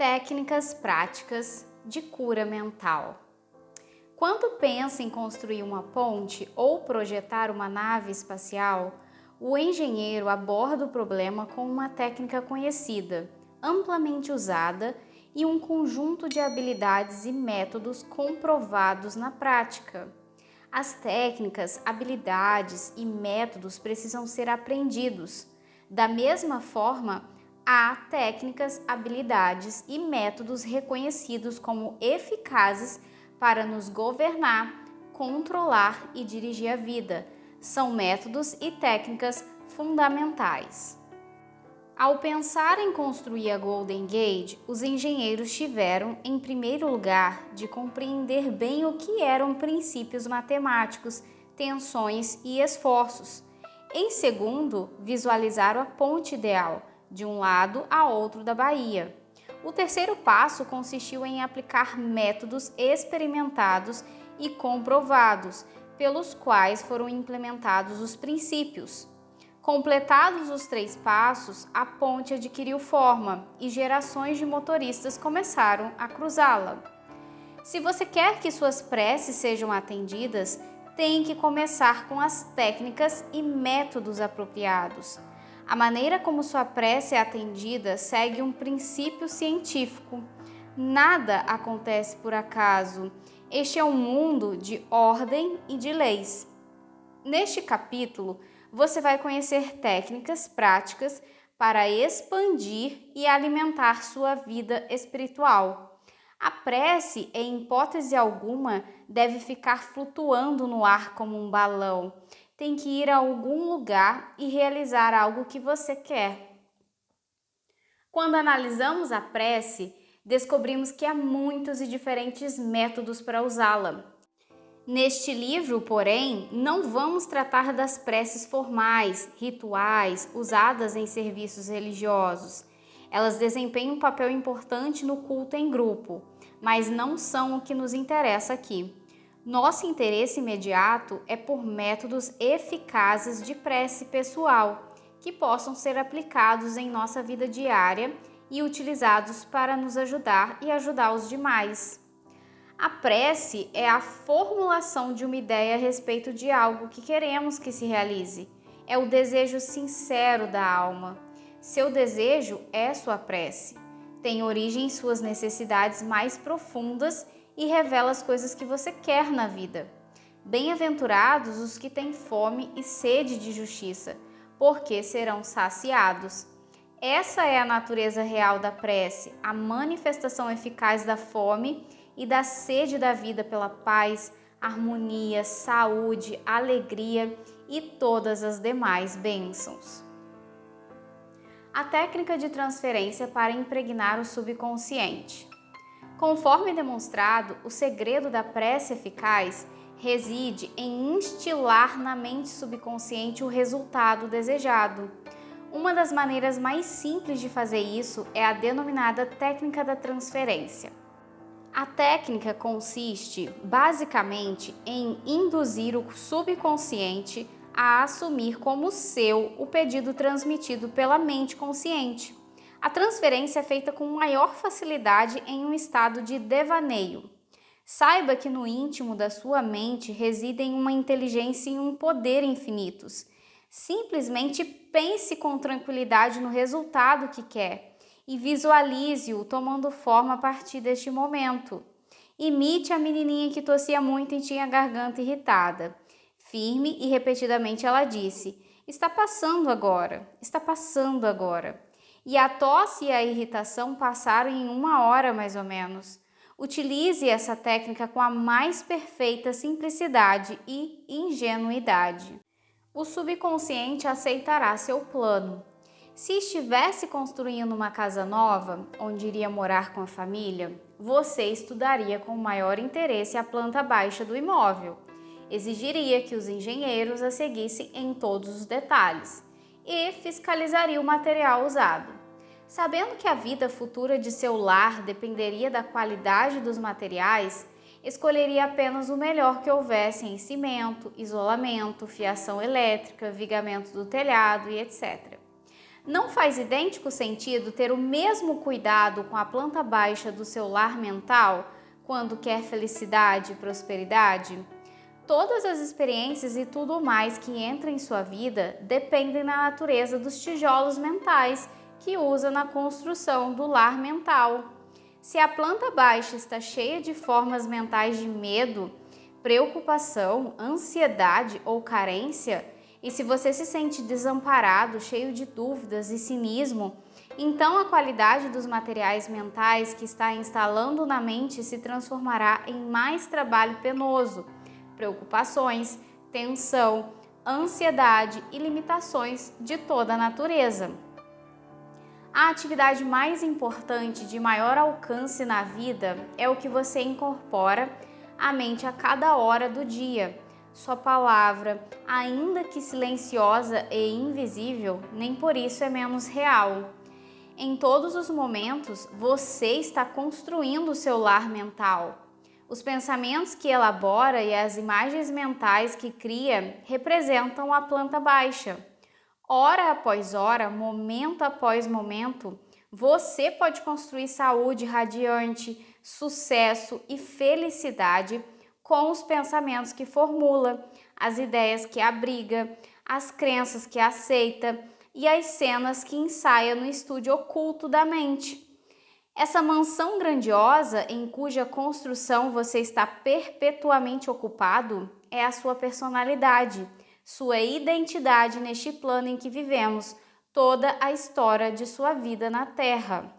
Técnicas práticas de cura mental. Quando pensa em construir uma ponte ou projetar uma nave espacial, o engenheiro aborda o problema com uma técnica conhecida, amplamente usada e um conjunto de habilidades e métodos comprovados na prática. As técnicas, habilidades e métodos precisam ser aprendidos. Da mesma forma, há técnicas, habilidades e métodos reconhecidos como eficazes para nos governar, controlar e dirigir a vida. São métodos e técnicas fundamentais. Ao pensar em construir a Golden Gate, os engenheiros tiveram, em primeiro lugar, de compreender bem o que eram princípios matemáticos, tensões e esforços. Em segundo, visualizaram a ponte ideal, de um lado a outro da baía. O terceiro passo consistiu em aplicar métodos experimentados e comprovados, pelos quais foram implementados os princípios. Completados os três passos, a ponte adquiriu forma e gerações de motoristas começaram a cruzá-la. Se você quer que suas preces sejam atendidas, tem que começar com as técnicas e métodos apropriados. A maneira como sua prece é atendida segue um princípio científico. Nada acontece por acaso. Este é um mundo de ordem e de leis. Neste capítulo, você vai conhecer técnicas práticas para expandir e alimentar sua vida espiritual. A prece, em hipótese alguma, deve ficar flutuando no ar como um balão. Tem que ir a algum lugar e realizar algo que você quer. Quando analisamos a prece, descobrimos que há muitos e diferentes métodos para usá-la. Neste livro, porém, não vamos tratar das preces formais, rituais, usadas em serviços religiosos. Elas desempenham um papel importante no culto em grupo, mas não são o que nos interessa aqui. Nosso interesse imediato é por métodos eficazes de prece pessoal, que possam ser aplicados em nossa vida diária e utilizados para nos ajudar e ajudar os demais. A prece é a formulação de uma ideia a respeito de algo que queremos que se realize. É o desejo sincero da alma. Seu desejo é sua prece. Tem origem em suas necessidades mais profundas e revela as coisas que você quer na vida. Bem-aventurados os que têm fome e sede de justiça, porque serão saciados. Essa é a natureza real da prece, a manifestação eficaz da fome e da sede da vida pela paz, harmonia, saúde, alegria e todas as demais bênçãos. A técnica de transferência para impregnar o subconsciente. Conforme demonstrado, o segredo da prece eficaz reside em instilar na mente subconsciente o resultado desejado. Uma das maneiras mais simples de fazer isso é a denominada técnica da transferência. A técnica consiste, basicamente, em induzir o subconsciente a assumir como seu o pedido transmitido pela mente consciente. A transferência é feita com maior facilidade em um estado de devaneio. Saiba que no íntimo da sua mente residem uma inteligência e um poder infinitos. Simplesmente pense com tranquilidade no resultado que quer e visualize-o tomando forma a partir deste momento. Imite a menininha que tossia muito e tinha a garganta irritada. Firme e repetidamente ela disse: "Está passando agora, está passando agora." E a tosse e a irritação passaram em 1 hora mais ou menos. Utilize essa técnica com a mais perfeita simplicidade e ingenuidade. O subconsciente aceitará seu plano. Se estivesse construindo uma casa nova, onde iria morar com a família, você estudaria com maior interesse a planta baixa do imóvel. Exigiria que os engenheiros a seguissem em todos os detalhes e fiscalizaria o material usado. Sabendo que a vida futura de seu lar dependeria da qualidade dos materiais, escolheria apenas o melhor que houvesse em cimento, isolamento, fiação elétrica, vigamento do telhado e etc. Não faz idêntico sentido ter o mesmo cuidado com a planta baixa do seu lar mental quando quer felicidade e prosperidade? Todas as experiências e tudo mais que entra em sua vida dependem da natureza dos tijolos mentais que usa na construção do lar mental. Se a planta baixa está cheia de formas mentais de medo, preocupação, ansiedade ou carência, e se você se sente desamparado, cheio de dúvidas e cinismo, então a qualidade dos materiais mentais que está instalando na mente se transformará em mais trabalho penoso, preocupações, tensão, ansiedade e limitações de toda a natureza. A atividade mais importante de maior alcance na vida é o que você incorpora à mente a cada hora do dia. Sua palavra, ainda que silenciosa e invisível, nem por isso é menos real. Em todos os momentos, você está construindo o seu lar mental. Os pensamentos que elabora e as imagens mentais que cria representam a planta baixa. Hora após hora, momento após momento, você pode construir saúde radiante, sucesso e felicidade com os pensamentos que formula, as ideias que abriga, as crenças que aceita e as cenas que ensaia no estúdio oculto da mente. Essa mansão grandiosa em cuja construção você está perpetuamente ocupado é a sua personalidade, sua identidade neste plano em que vivemos, toda a história de sua vida na Terra.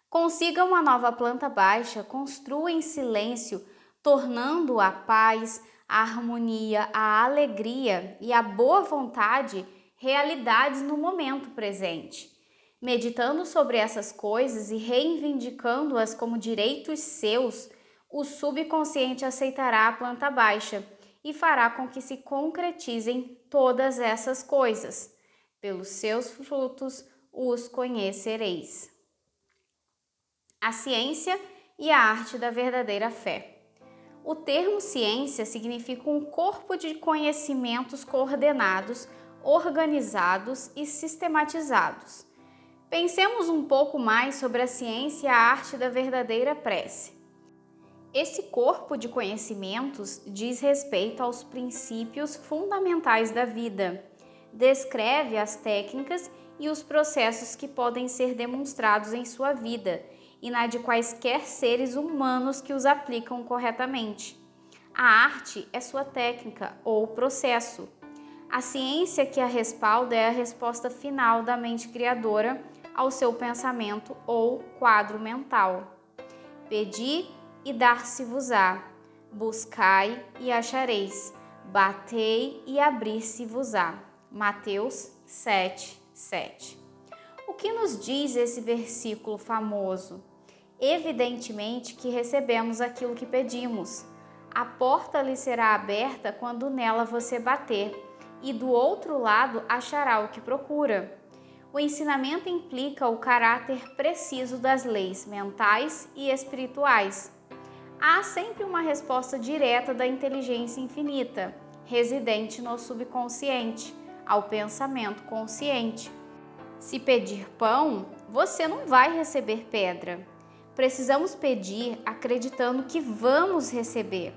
Consiga uma nova planta baixa, construa em silêncio, tornando a paz, a harmonia, a alegria e a boa vontade realidades no momento presente. Meditando sobre essas coisas e reivindicando-as como direitos seus, o subconsciente aceitará a planta baixa e fará com que se concretizem todas essas coisas. Pelos seus frutos os conhecereis. A ciência e a arte da verdadeira fé. O termo ciência significa um corpo de conhecimentos coordenados, organizados e sistematizados. Pensemos um pouco mais sobre a ciência e a arte da verdadeira prece. Esse corpo de conhecimentos diz respeito aos princípios fundamentais da vida, descreve as técnicas e os processos que podem ser demonstrados em sua vida e na de quaisquer seres humanos que os aplicam corretamente. A arte é sua técnica ou processo. A ciência que a respalda é a resposta final da mente criadora ao seu pensamento ou quadro mental. Pedi e dar-se-vos-á, buscai e achareis, batei e abrir-se-vos-á. Mateus 7:7. O que nos diz esse versículo famoso? Evidentemente que recebemos aquilo que pedimos. A porta lhe será aberta quando nela você bater, e do outro lado achará o que procura. O ensinamento implica o caráter preciso das leis mentais e espirituais. Há sempre uma resposta direta da inteligência infinita, residente no subconsciente, ao pensamento consciente. Se pedir pão, você não vai receber pedra. Precisamos pedir acreditando que vamos receber.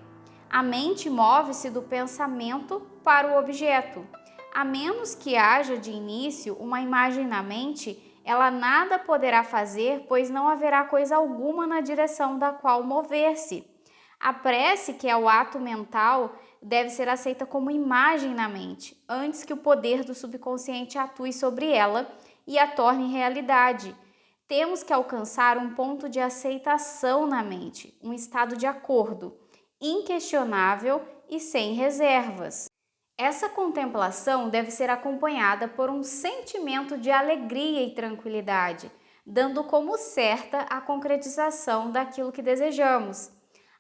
A mente move-se do pensamento para o objeto. A menos que haja de início uma imagem na mente, ela nada poderá fazer, pois não haverá coisa alguma na direção da qual mover-se. A prece, que é o ato mental, deve ser aceita como imagem na mente, antes que o poder do subconsciente atue sobre ela e a torne realidade. Temos que alcançar um ponto de aceitação na mente, um estado de acordo, inquestionável e sem reservas. Essa contemplação deve ser acompanhada por um sentimento de alegria e tranquilidade, dando como certa a concretização daquilo que desejamos.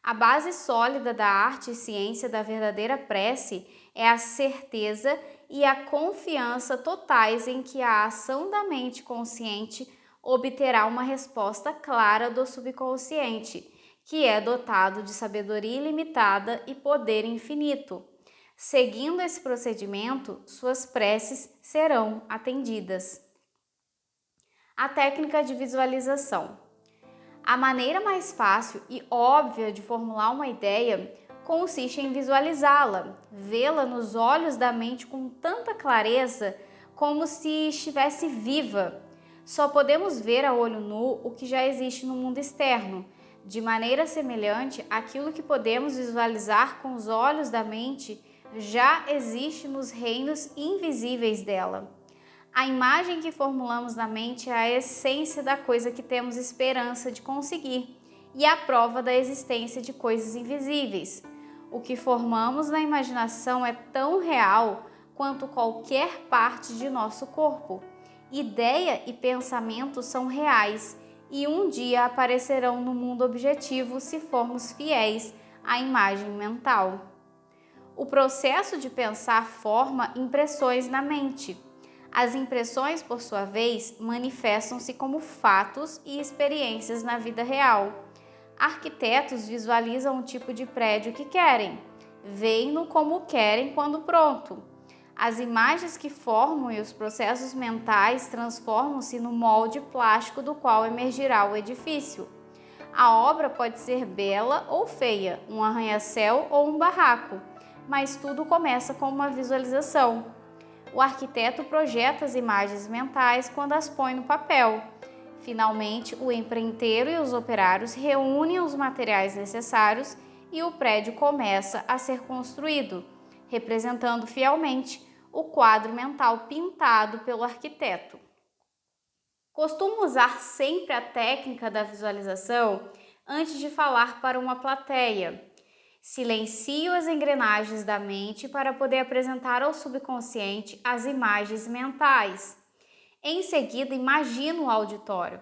A base sólida da arte e ciência da verdadeira prece é a certeza e a confiança totais em que a ação da mente consciente obterá uma resposta clara do subconsciente, que é dotado de sabedoria ilimitada e poder infinito. Seguindo esse procedimento, suas preces serão atendidas. A técnica de visualização. A maneira mais fácil e óbvia de formular uma ideia consiste em visualizá-la, vê-la nos olhos da mente com tanta clareza como se estivesse viva. Só podemos ver a olho nu o que já existe no mundo externo. De maneira semelhante, aquilo que podemos visualizar com os olhos da mente já existe nos reinos invisíveis dela. A imagem que formulamos na mente é a essência da coisa que temos esperança de conseguir e a prova da existência de coisas invisíveis. O que formamos na imaginação é tão real quanto qualquer parte de nosso corpo. Ideia e pensamento são reais e um dia aparecerão no mundo objetivo se formos fiéis à imagem mental. O processo de pensar forma impressões na mente. As impressões, por sua vez, manifestam-se como fatos e experiências na vida real. Arquitetos visualizam o tipo de prédio que querem, veem-no como querem quando pronto. As imagens que formam e os processos mentais transformam-se no molde plástico do qual emergirá o edifício. A obra pode ser bela ou feia, um arranha-céu ou um barraco, mas tudo começa com uma visualização. O arquiteto projeta as imagens mentais quando as põe no papel. Finalmente, o empreiteiro e os operários reúnem os materiais necessários e o prédio começa a ser construído, representando fielmente o quadro mental pintado pelo arquiteto. Costumo usar sempre a técnica da visualização antes de falar para uma plateia. Silencio as engrenagens da mente para poder apresentar ao subconsciente as imagens mentais. Em seguida, imagino o auditório.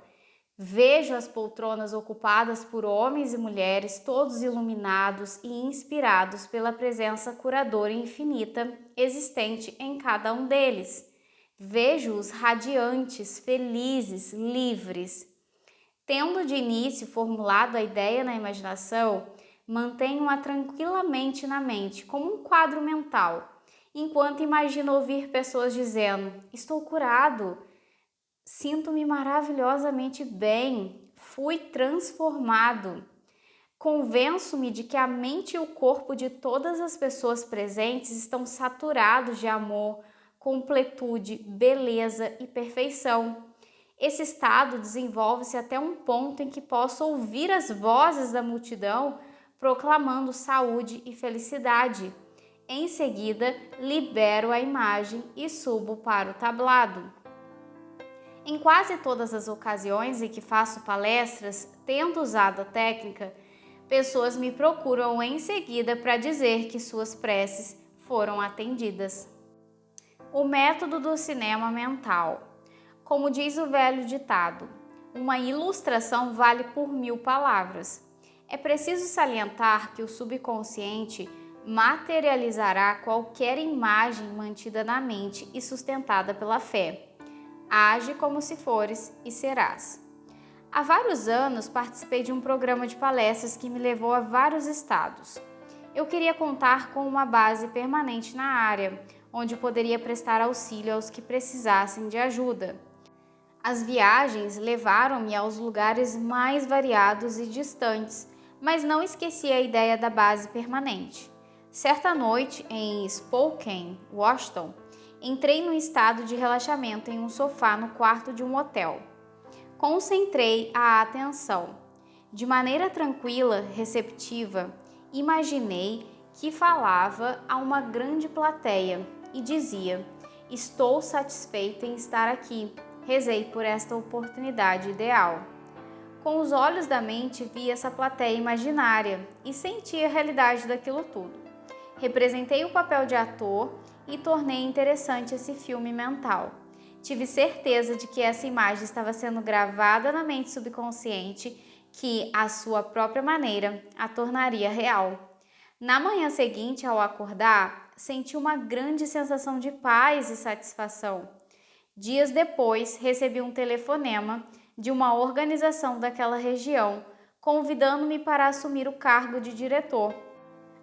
Vejo as poltronas ocupadas por homens e mulheres, todos iluminados e inspirados pela presença curadora infinita existente em cada um deles. Vejo-os radiantes, felizes, livres. Tendo de início formulado a ideia na imaginação, mantenho-a tranquilamente na mente, como um quadro mental, enquanto imagino ouvir pessoas dizendo: estou curado, sinto-me maravilhosamente bem, fui transformado. Convenço-me de que a mente e o corpo de todas as pessoas presentes estão saturados de amor, completude, beleza e perfeição. Esse estado desenvolve-se até um ponto em que posso ouvir as vozes da multidão proclamando saúde e felicidade. Em seguida, libero a imagem e subo para o tablado. Em quase todas as ocasiões em que faço palestras, tendo usado a técnica, pessoas me procuram em seguida para dizer que suas preces foram atendidas. O método do cinema mental. Como diz o velho ditado, uma ilustração vale por 1000 palavras. É preciso salientar que o subconsciente materializará qualquer imagem mantida na mente e sustentada pela fé. Age como se fores e serás. Há vários anos participei de um programa de palestras que me levou a vários estados. Eu queria contar com uma base permanente na área, onde poderia prestar auxílio aos que precisassem de ajuda. As viagens levaram-me aos lugares mais variados e distantes, mas não esqueci a ideia da base permanente. Certa noite, em Spokane, Washington, entrei num estado de relaxamento em um sofá no quarto de um hotel. Concentrei a atenção. De maneira tranquila, receptiva, imaginei que falava a uma grande plateia e dizia: estou satisfeito em estar aqui, rezei por esta oportunidade ideal. Com os olhos da mente vi essa plateia imaginária e senti a realidade daquilo tudo. Representei o papel de ator e tornei interessante esse filme mental. Tive certeza de que essa imagem estava sendo gravada na mente subconsciente, que, à sua própria maneira, a tornaria real. Na manhã seguinte, ao acordar, senti uma grande sensação de paz e satisfação. Dias depois, recebi um telefonema de uma organização daquela região, convidando-me para assumir o cargo de diretor.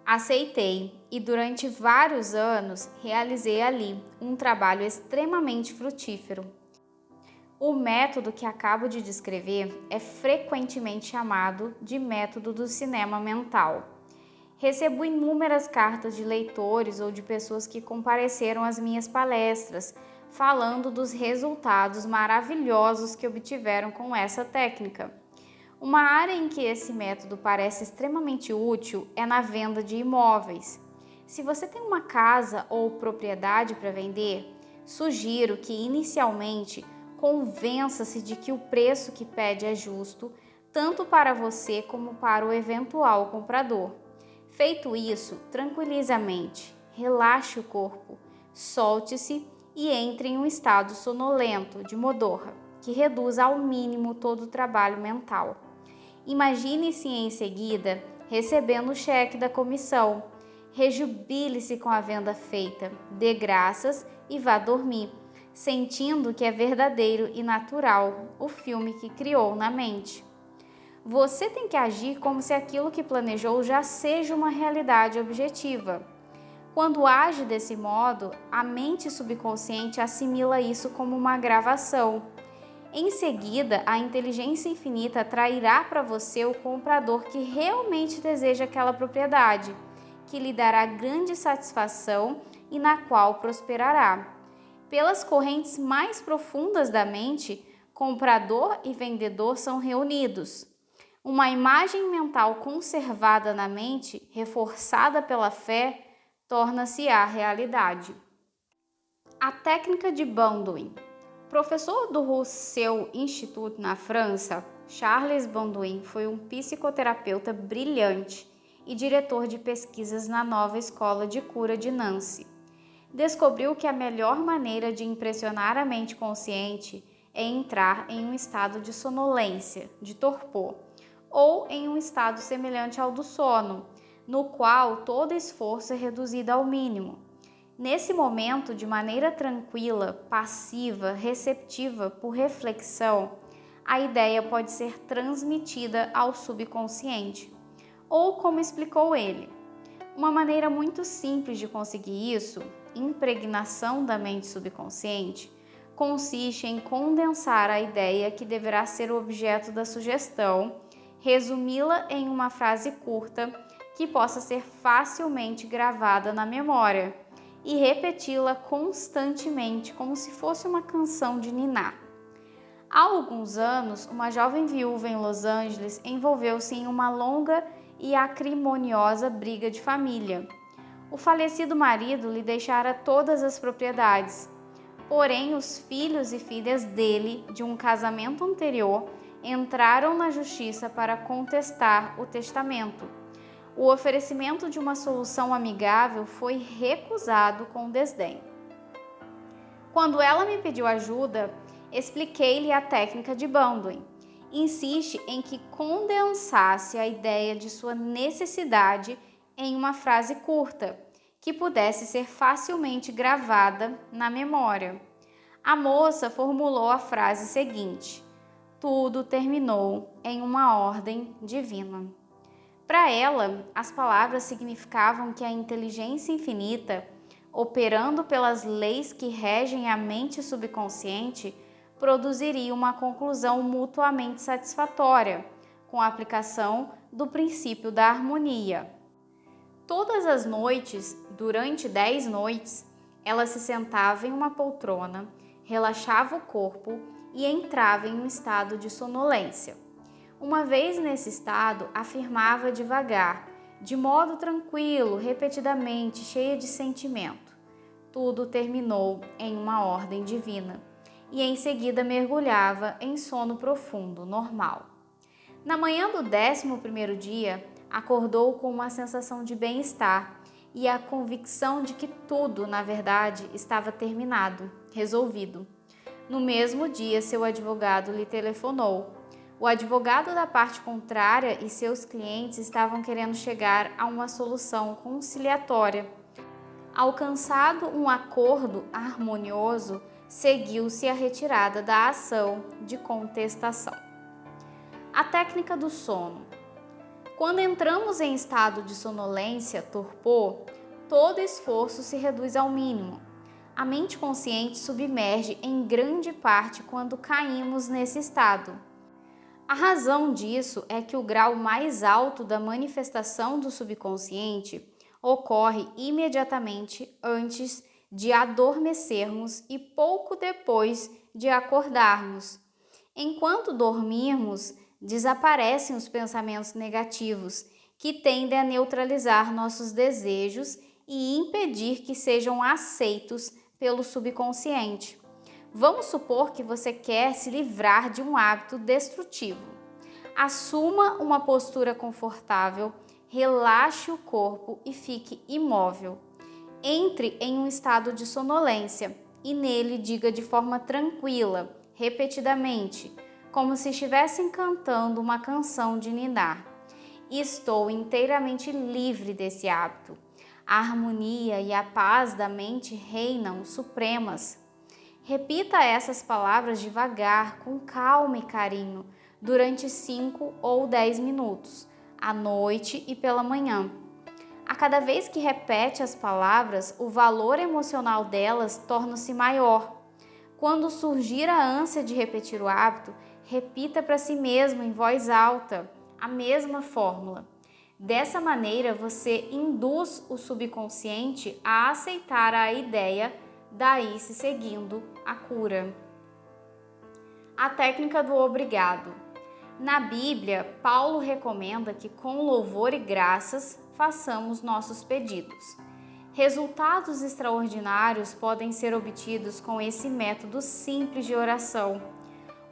Aceitei e durante vários anos realizei ali um trabalho extremamente frutífero. O método que acabo de descrever é frequentemente chamado de método do cinema mental. Recebo inúmeras cartas de leitores ou de pessoas que compareceram às minhas palestras, falando dos resultados maravilhosos que obtiveram com essa técnica. Uma área em que esse método parece extremamente útil é na venda de imóveis. Se você tem uma casa ou propriedade para vender, sugiro que inicialmente convença-se de que o preço que pede é justo, tanto para você como para o eventual comprador. Feito isso, tranquilize a mente, relaxe o corpo, solte-se e entre em um estado sonolento de modorra, que reduz ao mínimo todo o trabalho mental. Imagine-se em seguida recebendo o cheque da comissão. Rejubile-se com a venda feita, dê graças e vá dormir, sentindo que é verdadeiro e natural o filme que criou na mente. Você tem que agir como se aquilo que planejou já seja uma realidade objetiva. Quando age desse modo, a mente subconsciente assimila isso como uma gravação. Em seguida, a inteligência infinita atrairá para você o comprador que realmente deseja aquela propriedade, que lhe dará grande satisfação e na qual prosperará. Pelas correntes mais profundas da mente, comprador e vendedor são reunidos. Uma imagem mental conservada na mente, reforçada pela fé, torna-se a realidade. A técnica de Bauduin. Professor do Rousseau Institute na França, Charles Bauduin foi um psicoterapeuta brilhante e diretor de pesquisas na nova escola de cura de Nancy. Descobriu que a melhor maneira de impressionar a mente consciente é entrar em um estado de sonolência, de torpor, ou em um estado semelhante ao do sono, no qual todo esforço é reduzido ao mínimo. Nesse momento, de maneira tranquila, passiva, receptiva por reflexão, a ideia pode ser transmitida ao subconsciente. Ou como explicou ele, uma maneira muito simples de conseguir isso, impregnação da mente subconsciente, consiste em condensar a ideia que deverá ser o objeto da sugestão, resumi-la em uma frase curta que possa ser facilmente gravada na memória e repeti-la constantemente como se fosse uma canção de ninar. Há alguns anos, uma jovem viúva em Los Angeles envolveu-se em uma longa e acrimoniosa briga de família. O falecido marido lhe deixara todas as propriedades, porém os filhos e filhas dele, de um casamento anterior, entraram na justiça para contestar o testamento. O oferecimento de uma solução amigável foi recusado com desdém. Quando ela me pediu ajuda, expliquei-lhe a técnica de Bauduin. Insiste em que condensasse a ideia de sua necessidade em uma frase curta, que pudesse ser facilmente gravada na memória. A moça formulou a frase seguinte: tudo terminou em uma ordem divina. Para ela, as palavras significavam que a inteligência infinita, operando pelas leis que regem a mente subconsciente, produziria uma conclusão mutuamente satisfatória, com a aplicação do princípio da harmonia. Todas as noites, durante 10 noites, ela se sentava em uma poltrona, relaxava o corpo e entrava em um estado de sonolência. Uma vez nesse estado, afirmava devagar, de modo tranquilo, repetidamente, cheia de sentimento: tudo terminou em uma ordem divina. E em seguida mergulhava em sono profundo, normal. Na manhã do 11º dia, acordou com uma sensação de bem-estar e a convicção de que tudo, na verdade, estava terminado, resolvido. No mesmo dia, seu advogado lhe telefonou. O advogado da parte contrária e seus clientes estavam querendo chegar a uma solução conciliatória. Alcançado um acordo harmonioso, seguiu-se a retirada da ação de contestação. A técnica do sono. Quando entramos em estado de sonolência, torpor, todo esforço se reduz ao mínimo. A mente consciente submerge em grande parte quando caímos nesse estado. A razão disso é que o grau mais alto da manifestação do subconsciente ocorre imediatamente antes de adormecermos e pouco depois de acordarmos. Enquanto dormirmos, desaparecem os pensamentos negativos, que tendem a neutralizar nossos desejos e impedir que sejam aceitos pelo subconsciente. Vamos supor que você quer se livrar de um hábito destrutivo. Assuma uma postura confortável, relaxe o corpo e fique imóvel. Entre em um estado de sonolência e nele diga de forma tranquila, repetidamente, como se estivessem cantando uma canção de ninar: estou inteiramente livre desse hábito. A harmonia e a paz da mente reinam supremas. Repita essas palavras devagar, com calma e carinho, durante 5 ou 10 minutos, à noite e pela manhã. A cada vez que repete as palavras, o valor emocional delas torna-se maior. Quando surgir a ânsia de repetir o hábito, repita para si mesmo em voz alta a mesma fórmula. Dessa maneira, você induz o subconsciente a aceitar a ideia, daí se seguindo a cura. A técnica do obrigado. Na Bíblia, Paulo recomenda que com louvor e graças façamos nossos pedidos. Resultados extraordinários podem ser obtidos com esse método simples de oração.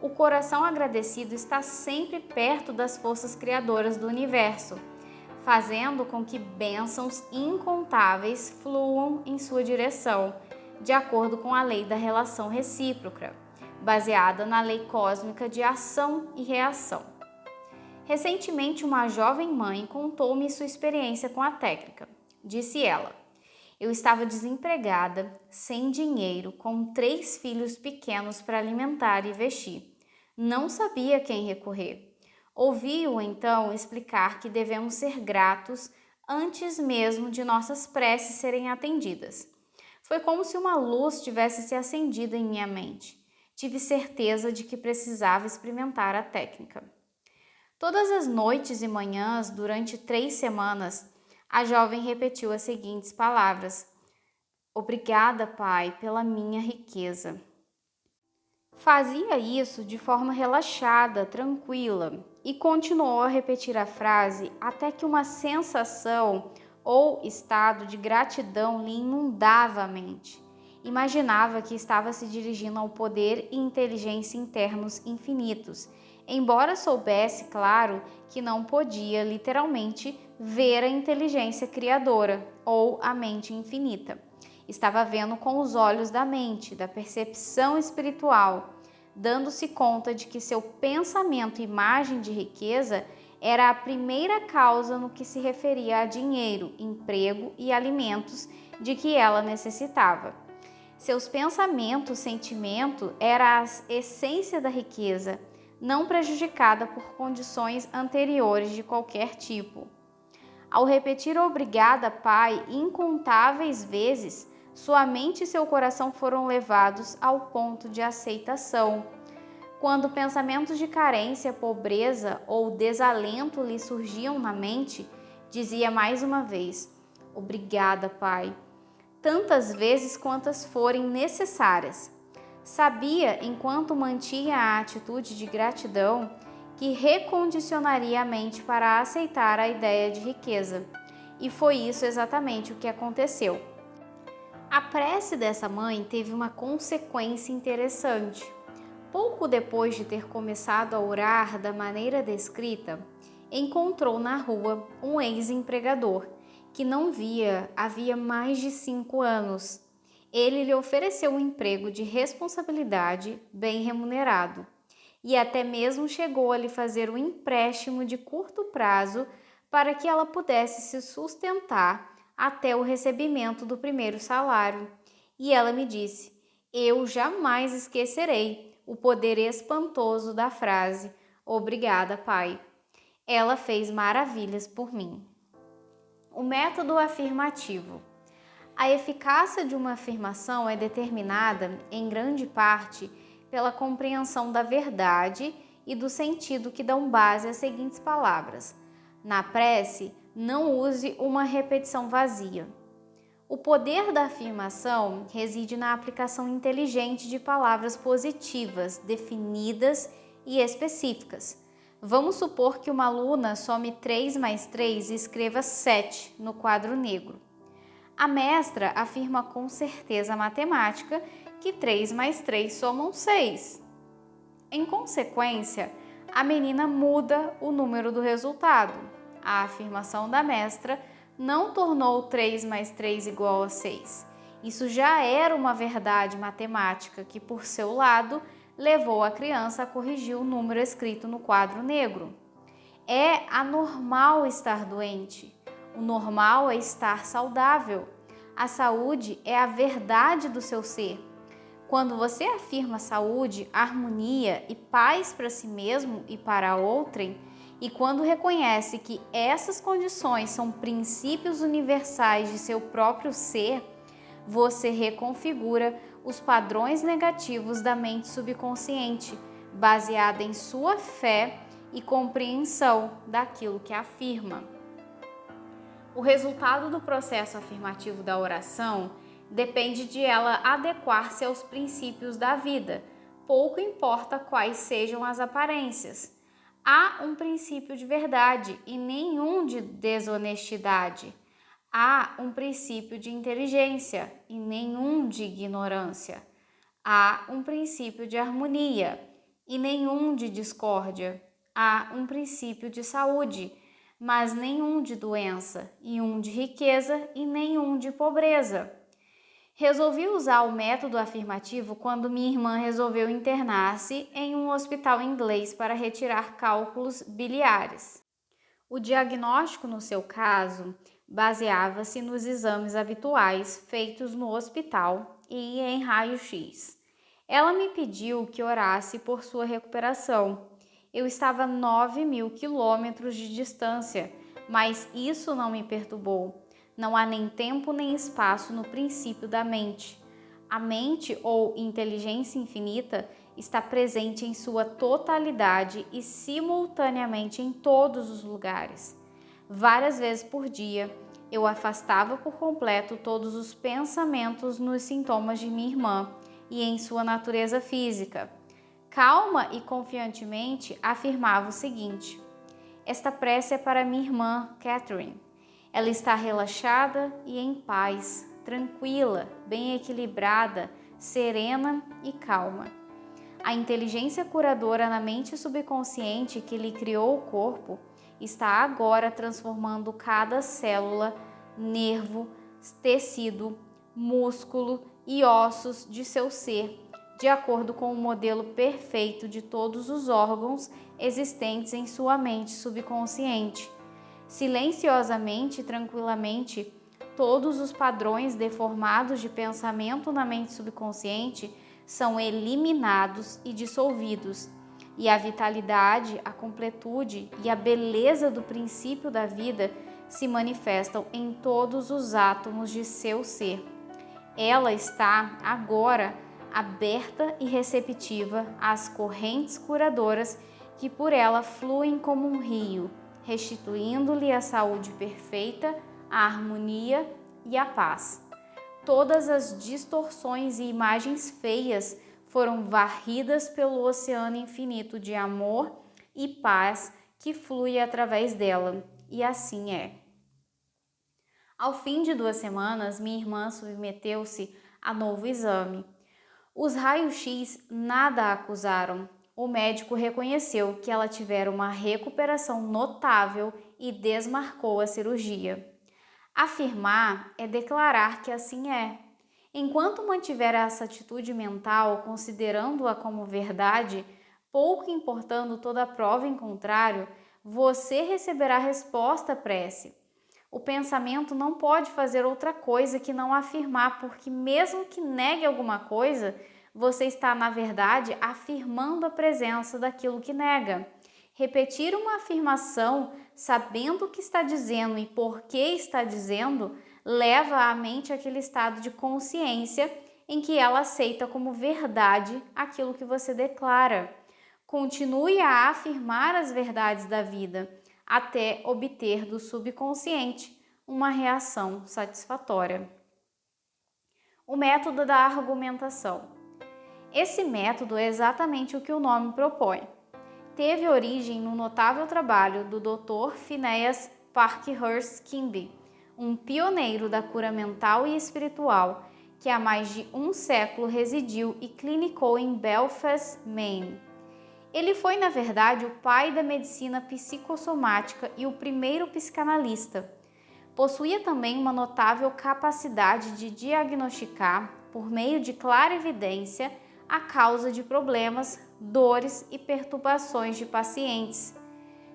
O coração agradecido está sempre perto das forças criadoras do universo, fazendo com que bênçãos incontáveis fluam em sua direção, de acordo com a lei da relação recíproca, baseada na lei cósmica de ação e reação. Recentemente, uma jovem mãe contou-me sua experiência com a técnica. Disse ela: eu estava desempregada, sem dinheiro, com 3 filhos pequenos para alimentar e vestir. Não sabia a quem recorrer. Ouvi-o então explicar que devemos ser gratos antes mesmo de nossas preces serem atendidas. Foi como se uma luz tivesse se acendido em minha mente. Tive certeza de que precisava experimentar a técnica. Todas as noites e manhãs, durante 3 semanas, a jovem repetiu as seguintes palavras: obrigada, Pai, pela minha riqueza. Fazia isso de forma relaxada, tranquila, e continuou a repetir a frase até que uma sensação ou estado de gratidão lhe inundava a mente. Imaginava que estava se dirigindo ao poder e inteligência internos infinitos, embora soubesse, claro, que não podia literalmente ver a inteligência criadora ou a mente infinita. Estava vendo com os olhos da mente, da percepção espiritual, dando-se conta de que seu pensamento e imagem de riqueza era a primeira causa no que se referia a dinheiro, emprego e alimentos de que ela necessitava. Seus pensamentos, sentimento era a essência da riqueza, não prejudicada por condições anteriores de qualquer tipo. Ao repetir obrigada, Pai, incontáveis vezes, sua mente e seu coração foram levados ao ponto de aceitação. Quando pensamentos de carência, pobreza ou desalento lhe surgiam na mente, dizia mais uma vez: obrigada, Pai, tantas vezes quantas forem necessárias. Sabia, enquanto mantinha a atitude de gratidão, que recondicionaria a mente para aceitar a ideia de riqueza. E foi isso exatamente o que aconteceu. A prece dessa mãe teve uma consequência interessante. Pouco depois de ter começado a orar da maneira descrita, encontrou na rua um ex-empregador que não via havia mais de 5 anos. Ele lhe ofereceu um emprego de responsabilidade bem remunerado e até mesmo chegou a lhe fazer um empréstimo de curto prazo para que ela pudesse se sustentar até o recebimento do primeiro salário. E ela me disse: eu jamais esquecerei o poder espantoso da frase obrigada, Pai. Ela fez maravilhas por mim. O método afirmativo. A eficácia de uma afirmação é determinada, em grande parte, pela compreensão da verdade e do sentido que dão base às seguintes palavras. Na prece, não use uma repetição vazia. O poder da afirmação reside na aplicação inteligente de palavras positivas, definidas e específicas. Vamos supor que uma aluna some 3 mais 3 e escreva 7 no quadro negro. A mestra afirma com certeza matemática que 3 mais 3 somam 6. Em consequência, a menina muda o número do resultado. A afirmação da mestra não tornou 3 mais 3 igual a 6. Isso já era uma verdade matemática que, por seu lado, levou a criança a corrigir o número escrito no quadro negro. É anormal estar doente. O normal é estar saudável. A saúde é a verdade do seu ser. Quando você afirma saúde, harmonia e paz para si mesmo e para outrem, e quando reconhece que essas condições são princípios universais de seu próprio ser, você reconfigura os padrões negativos da mente subconsciente, baseada em sua fé e compreensão daquilo que afirma. O resultado do processo afirmativo da oração depende de ela adequar-se aos princípios da vida, pouco importa quais sejam as aparências. Há um princípio de verdade e nenhum de desonestidade. Há um princípio de inteligência e nenhum de ignorância. Há um princípio de harmonia e nenhum de discórdia. Há um princípio de saúde, mas nenhum de doença, e um de riqueza e nenhum de pobreza. Resolvi usar o método afirmativo quando minha irmã resolveu internar-se em um hospital inglês para retirar cálculos biliares. O diagnóstico, no seu caso, baseava-se nos exames habituais feitos no hospital e em raio-x. Ela me pediu que orasse por sua recuperação. Eu estava a 9.000 quilômetros de distância, mas isso não me perturbou. Não há nem tempo nem espaço no princípio da mente. A mente ou inteligência infinita está presente em sua totalidade e simultaneamente em todos os lugares. Várias vezes por dia, eu afastava por completo todos os pensamentos nos sintomas de minha irmã e em sua natureza física. Calma e confiantemente afirmava o seguinte: esta prece é para minha irmã, Catherine. Ela está relaxada e em paz, tranquila, bem equilibrada, serena e calma. A inteligência curadora na mente subconsciente que lhe criou o corpo está agora transformando cada célula, nervo, tecido, músculo e ossos de seu ser, de acordo com o modelo perfeito de todos os órgãos existentes em sua mente subconsciente. Silenciosamente e tranquilamente, todos os padrões deformados de pensamento na mente subconsciente são eliminados e dissolvidos, e a vitalidade, a completude e a beleza do princípio da vida se manifestam em todos os átomos de seu ser. Ela está agora aberta e receptiva às correntes curadoras que por ela fluem como um rio, restituindo-lhe a saúde perfeita, a harmonia e a paz. Todas as distorções e imagens feias foram varridas pelo oceano infinito de amor e paz que flui através dela, e assim é. Ao fim de 2 semanas, minha irmã submeteu-se a novo exame. Os raios-x nada a acusaram. O médico reconheceu que ela tivera uma recuperação notável e desmarcou a cirurgia. Afirmar é declarar que assim é. Enquanto mantiver essa atitude mental, considerando-a como verdade, pouco importando toda a prova em contrário, você receberá resposta à prece. O pensamento não pode fazer outra coisa que não afirmar, porque mesmo que negue alguma coisa, você está, na verdade, afirmando a presença daquilo que nega. Repetir uma afirmação sabendo o que está dizendo e por que está dizendo leva a mente àquele estado de consciência em que ela aceita como verdade aquilo que você declara. Continue a afirmar as verdades da vida até obter do subconsciente uma reação satisfatória. O método da argumentação. Esse método é exatamente o que o nome propõe. Teve origem no notável trabalho do Dr. Phineas Parkhurst Quimby, um pioneiro da cura mental e espiritual que há mais de um século residiu e clinicou em Belfast, Maine. Ele foi, na verdade, o pai da medicina psicossomática e o primeiro psicanalista. Possuía também uma notável capacidade de diagnosticar, por meio de clara evidência, a causa de problemas, dores e perturbações de pacientes.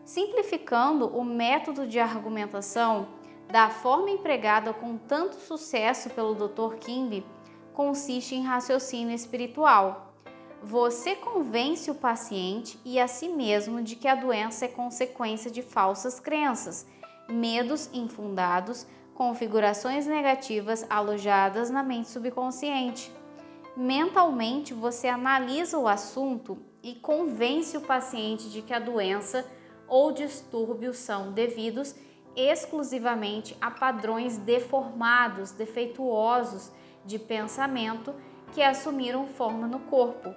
Simplificando o método de argumentação, da forma empregada com tanto sucesso pelo Dr. Quimby, consiste em raciocínio espiritual. Você convence o paciente e a si mesmo de que a doença é consequência de falsas crenças, medos infundados, configurações negativas alojadas na mente subconsciente. Mentalmente, você analisa o assunto e convence o paciente de que a doença ou distúrbio são devidos exclusivamente a padrões deformados, defeituosos de pensamento que assumiram forma no corpo.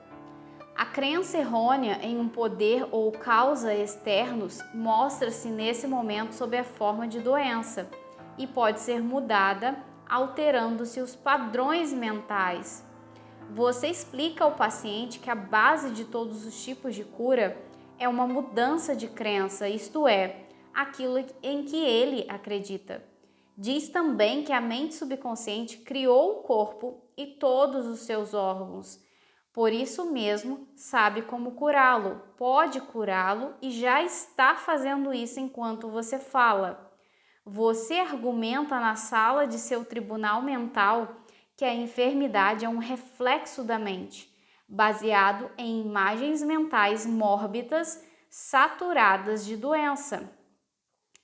A crença errônea em um poder ou causa externos mostra-se nesse momento sob a forma de doença e pode ser mudada alterando-se os padrões mentais. Você explica ao paciente que a base de todos os tipos de cura é uma mudança de crença, isto é, aquilo em que ele acredita. Diz também que a mente subconsciente criou o corpo e todos os seus órgãos. Por isso mesmo, sabe como curá-lo, pode curá-lo e já está fazendo isso enquanto você fala. Você argumenta na sala de seu tribunal mental que a enfermidade é um reflexo da mente, baseado em imagens mentais mórbidas, saturadas de doença.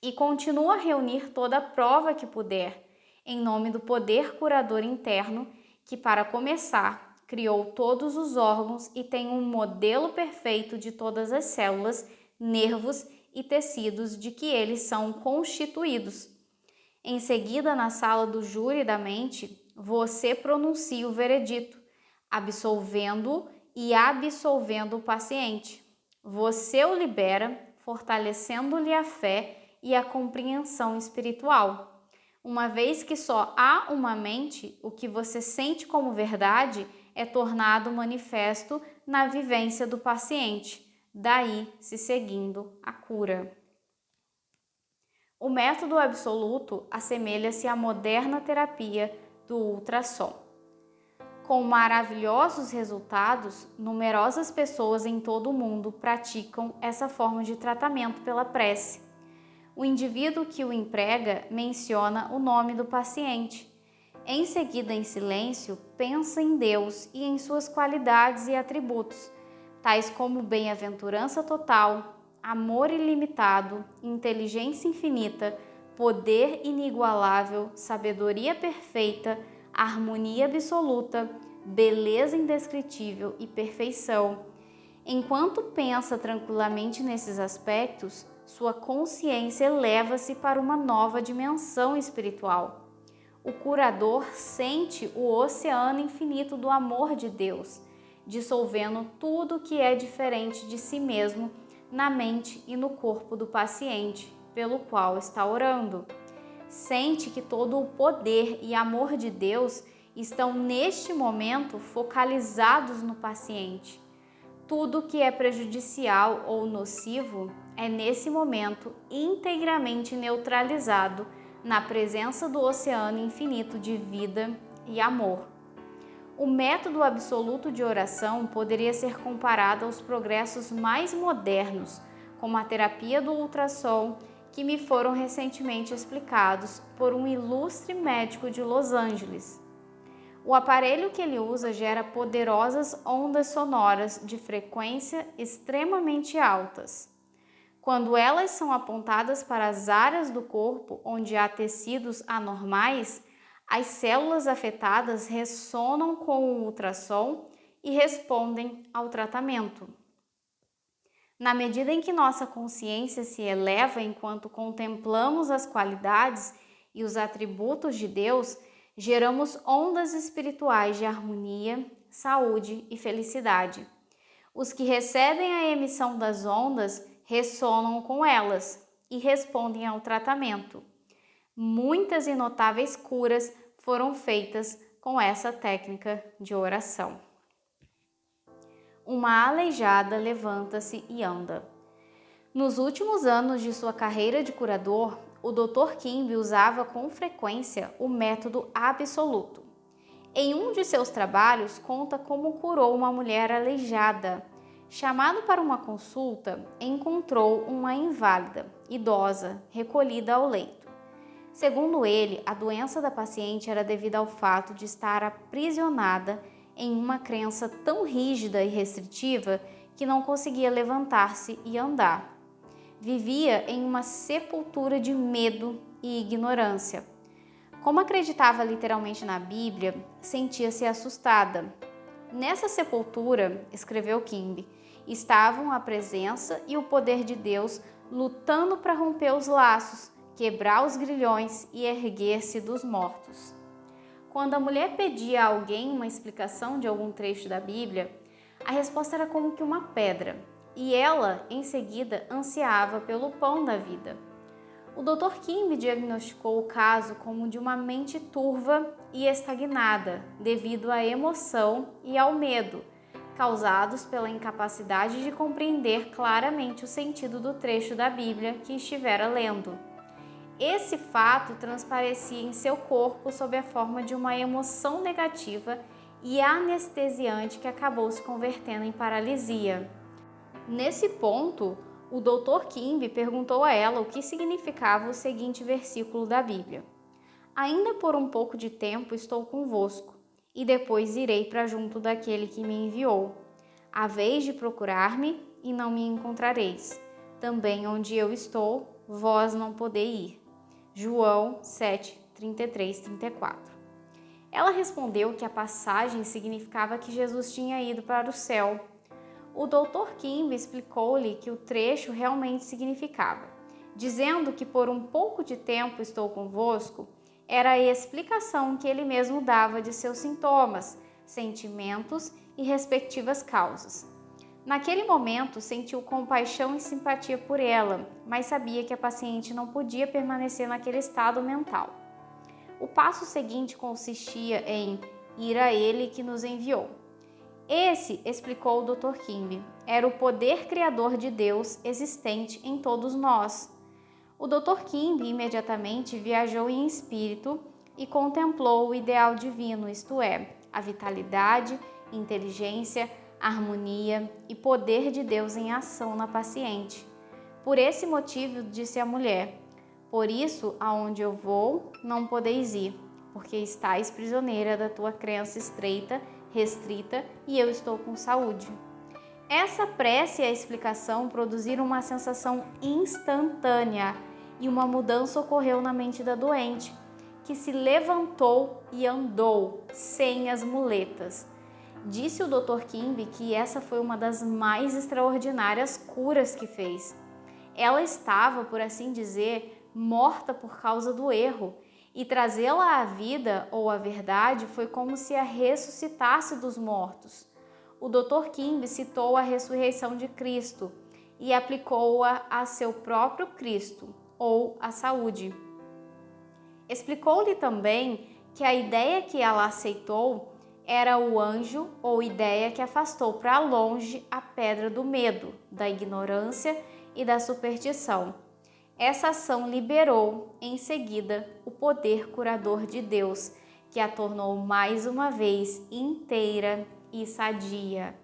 E continua a reunir toda a prova que puder, em nome do poder curador interno, que, para começar, criou todos os órgãos e tem um modelo perfeito de todas as células, nervos e tecidos de que eles são constituídos. Em seguida, na sala do júri da mente, você pronuncia o veredito, absolvendo e absolvendo o paciente. Você o libera, fortalecendo-lhe a fé e a compreensão espiritual. Uma vez que só há uma mente, o que você sente como verdade é tornado manifesto na vivência do paciente, daí se seguindo a cura. O método absoluto assemelha-se à moderna terapia do ultrassom. Com maravilhosos resultados, numerosas pessoas em todo o mundo praticam essa forma de tratamento pela prece. O indivíduo que o emprega menciona o nome do paciente. Em seguida, em silêncio, pensa em Deus e em suas qualidades e atributos, tais como bem-aventurança total, amor ilimitado, inteligência infinita, poder inigualável, sabedoria perfeita, harmonia absoluta, beleza indescritível e perfeição. Enquanto pensa tranquilamente nesses aspectos, sua consciência eleva-se para uma nova dimensão espiritual. O curador sente o oceano infinito do amor de Deus, dissolvendo tudo que é diferente de si mesmo na mente e no corpo do paciente, pelo qual está orando. Sente que todo o poder e amor de Deus estão neste momento focalizados no paciente. Tudo que é prejudicial ou nocivo é nesse momento integralmente neutralizado na presença do oceano infinito de vida e amor. O método absoluto de oração poderia ser comparado aos progressos mais modernos, como a terapia do ultrassom, que me foram recentemente explicados por um ilustre médico de Los Angeles. O aparelho que ele usa gera poderosas ondas sonoras de frequência extremamente altas. Quando elas são apontadas para as áreas do corpo onde há tecidos anormais, as células afetadas ressonam com o ultrassom e respondem ao tratamento. Na medida em que nossa consciência se eleva enquanto contemplamos as qualidades e os atributos de Deus, geramos ondas espirituais de harmonia, saúde e felicidade. Os que recebem a emissão das ondas ressonam com elas e respondem ao tratamento. Muitas e notáveis curas foram feitas com essa técnica de oração. Uma aleijada levanta-se e anda. Nos últimos anos de sua carreira de curador, o Dr. Kimby usava com frequência o método absoluto. Em um de seus trabalhos, conta como curou uma mulher aleijada. Chamado para uma consulta, encontrou uma inválida, idosa, recolhida ao leito. Segundo ele, a doença da paciente era devida ao fato de estar aprisionada em uma crença tão rígida e restritiva que não conseguia levantar-se e andar. Vivia em uma sepultura de medo e ignorância. Como acreditava literalmente na Bíblia, sentia-se assustada. Nessa sepultura, escreveu Kimby, estavam a presença e o poder de Deus lutando para romper os laços, quebrar os grilhões e erguer-se dos mortos. Quando a mulher pedia a alguém uma explicação de algum trecho da Bíblia, a resposta era como que uma pedra, e ela, em seguida, ansiava pelo pão da vida. O Dr. Kimby diagnosticou o caso como de uma mente turva e estagnada, devido à emoção e ao medo, causados pela incapacidade de compreender claramente o sentido do trecho da Bíblia que estivera lendo. Esse fato transparecia em seu corpo sob a forma de uma emoção negativa e anestesiante que acabou se convertendo em paralisia. Nesse ponto, o Dr. Kimby perguntou a ela o que significava o seguinte versículo da Bíblia: "Ainda por um pouco de tempo estou convosco, e depois irei para junto daquele que me enviou. Haveis de procurar-me e não me encontrareis. Também onde eu estou, vós não podeis ir." João 7, 33, 34. Ela respondeu que a passagem significava que Jesus tinha ido para o céu. O Dr. Kimby explicou-lhe que o trecho realmente significava, dizendo que por um pouco de tempo estou convosco, era a explicação que ele mesmo dava de seus sintomas, sentimentos e respectivas causas. Naquele momento, sentiu compaixão e simpatia por ela, mas sabia que a paciente não podia permanecer naquele estado mental. O passo seguinte consistia em ir a ele que nos enviou. Esse, explicou o Dr. Kimby, era o poder criador de Deus existente em todos nós. O Dr. Kimby imediatamente viajou em espírito e contemplou o ideal divino, isto é, a vitalidade, inteligência, harmonia e poder de Deus em ação na paciente. Por esse motivo, disse a mulher: "Por isso, aonde eu vou, não podeis ir, porque estais prisioneira da tua crença estreita, restrita, e eu estou com saúde." Essa prece e a explicação produziram uma sensação instantânea e uma mudança ocorreu na mente da doente, que se levantou e andou sem as muletas. Disse o Dr. Kimby que essa foi uma das mais extraordinárias curas que fez. Ela estava, por assim dizer, morta por causa do erro, e trazê-la à vida ou à verdade foi como se a ressuscitasse dos mortos. O Dr. Kimby citou a ressurreição de Cristo e aplicou-a a seu próprio Cristo, ou a saúde. Explicou-lhe também que a ideia que ela aceitou era o anjo ou ideia que afastou para longe a pedra do medo, da ignorância e da superstição. Essa ação liberou, em seguida, o poder curador de Deus, que a tornou mais uma vez inteira e sadia.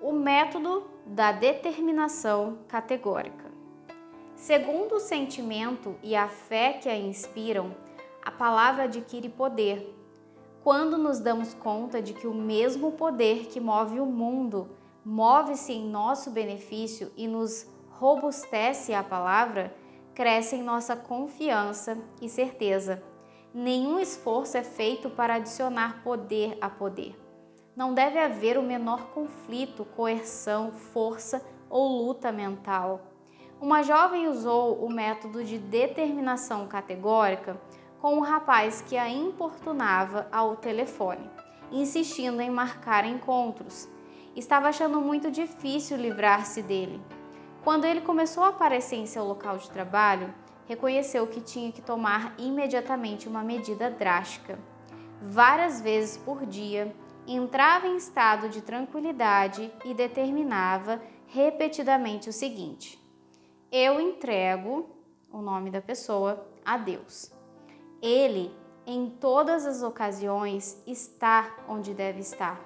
O método da determinação categórica. Segundo o sentimento e a fé que a inspiram, a palavra adquire poder. Quando nos damos conta de que o mesmo poder que move o mundo move-se em nosso benefício e nos robustece a palavra, cresce em nossa confiança e certeza. Nenhum esforço é feito para adicionar poder a poder. Não deve haver o menor conflito, coerção, força ou luta mental. Uma jovem usou o método de determinação categórica com um rapaz que a importunava ao telefone, insistindo em marcar encontros. Estava achando muito difícil livrar-se dele. Quando ele começou a aparecer em seu local de trabalho, reconheceu que tinha que tomar imediatamente uma medida drástica. Várias vezes por dia, entrava em estado de tranquilidade e determinava repetidamente o seguinte: eu entrego o nome da pessoa a Deus. Ele, em todas as ocasiões, está onde deve estar.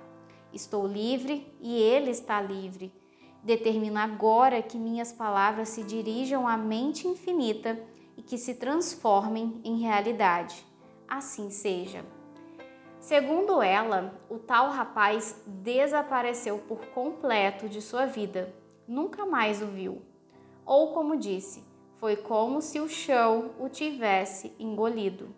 Estou livre e ele está livre. Determino agora que minhas palavras se dirijam à mente infinita e que se transformem em realidade. Assim seja. Segundo ela, o tal rapaz desapareceu por completo de sua vida. Nunca mais o viu. Ou, como disse, foi como se o chão o tivesse engolido.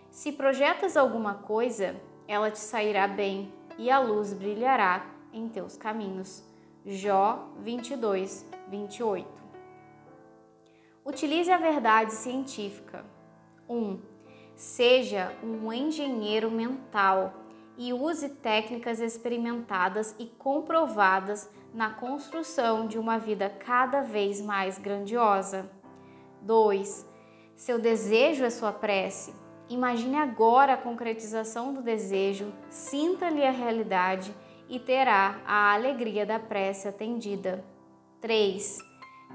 Se projetas alguma coisa, ela te sairá bem e a luz brilhará em teus caminhos. Jó 22, 28. Utilize a verdade científica. 1. Seja um engenheiro mental e use técnicas experimentadas e comprovadas na construção de uma vida cada vez mais grandiosa. 2. Seu desejo é sua prece. Imagine agora a concretização do desejo, sinta-lhe a realidade e terá a alegria da prece atendida. 3.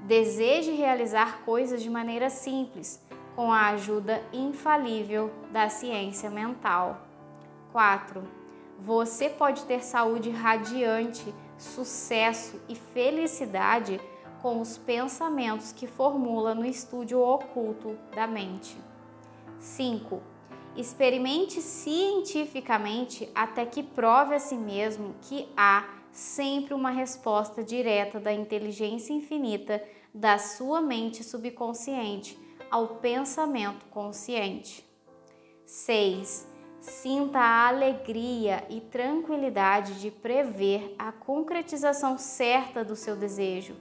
Deseje realizar coisas de maneira simples, com a ajuda infalível da ciência mental. 4. Você pode ter saúde radiante, sucesso e felicidade com os pensamentos que formula no estúdio oculto da mente. 5. Experimente cientificamente até que prove a si mesmo que há sempre uma resposta direta da inteligência infinita da sua mente subconsciente ao pensamento consciente. 6. Sinta a alegria e tranquilidade de prever a concretização certa do seu desejo.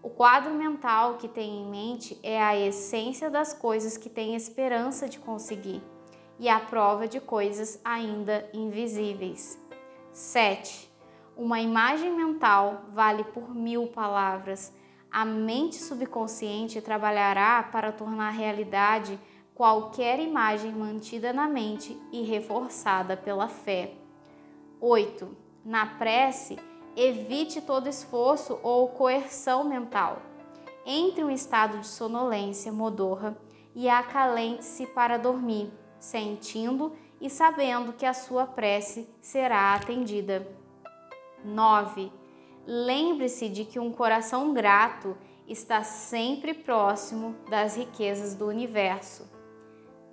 O quadro mental que tem em mente é a essência das coisas que tem esperança de conseguir e a prova de coisas ainda invisíveis. 7. Uma imagem mental vale por 1000 palavras. A mente subconsciente trabalhará para tornar realidade qualquer imagem mantida na mente e reforçada pela fé. 8. Na prece, evite todo esforço ou coerção mental. Entre um estado de sonolência modorra e acalente-se para dormir, sentindo e sabendo que a sua prece será atendida. 9. Lembre-se de que um coração grato está sempre próximo das riquezas do universo.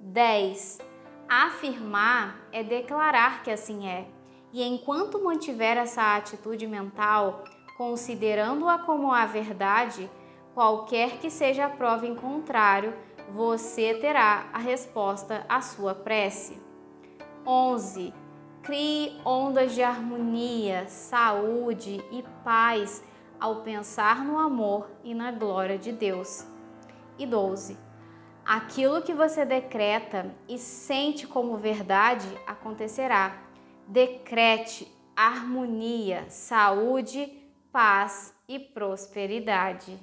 10. Afirmar é declarar que assim é. E enquanto mantiver essa atitude mental, considerando-a como a verdade, qualquer que seja a prova em contrário, você terá a resposta à sua prece. 11. Crie ondas de harmonia, saúde e paz ao pensar no amor e na glória de Deus. E 12. Aquilo que você decreta e sente como verdade acontecerá. Decrete harmonia, saúde, paz e prosperidade.